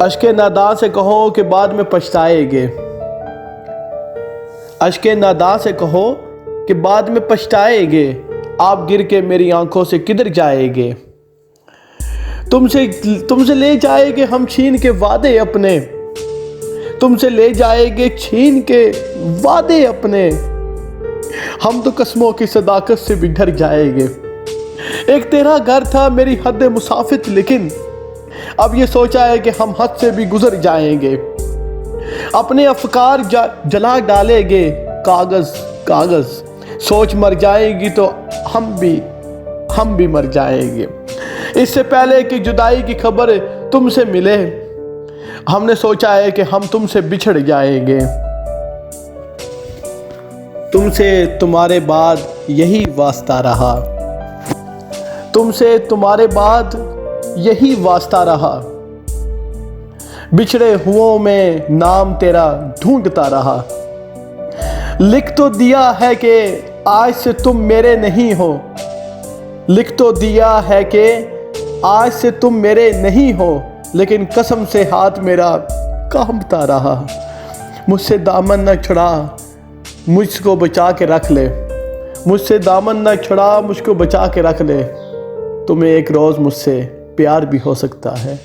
اشک ناداں سے کہو کہ بعد میں پچھتائے گے، اشک ناداں سے کہو کہ بعد میں پچھتائے گے، آپ گر کے میری آنکھوں سے کدھر جائے گے؟ تم سے لے جائے گے ہم چھین کے وعدے اپنے، تم سے لے جائے گے چھین کے وعدے اپنے، ہم تو قسموں کی صداقت سے بھی ڈر جائیں گے۔ ایک تیرا گھر تھا میری حد مسافت، لیکن اب یہ سوچا ہے کہ ہم حد سے بھی گزر جائیں گے۔ اپنے افکار جلا ڈالیں گے کاغذ، سوچ مر جائے گی تو ہم بھی مر جائیں گے۔ اس سے پہلے کہ جدائی کی خبر تم سے ملے، ہم نے سوچا ہے کہ ہم تم سے بچھڑ جائیں گے۔ تم سے تمہارے بعد یہی واسطہ رہا، تم سے تمہارے بعد یہی واسطہ رہا، بچھڑے ہوں میں نام تیرا ڈھونڈتا رہا۔ لکھ تو دیا ہے کہ آج سے تم میرے نہیں ہو، لکھ تو دیا ہے کہ آج سے تم میرے نہیں ہو، لیکن قسم سے ہاتھ میرا کانپتا رہا۔ مجھ سے دامن نہ چھڑا، مجھ کو بچا کے رکھ لے، مجھ سے دامن نہ چھڑا، مجھ کو بچا کے رکھ لے، تمہیں ایک روز مجھ سے پیار بھی ہو سکتا ہے۔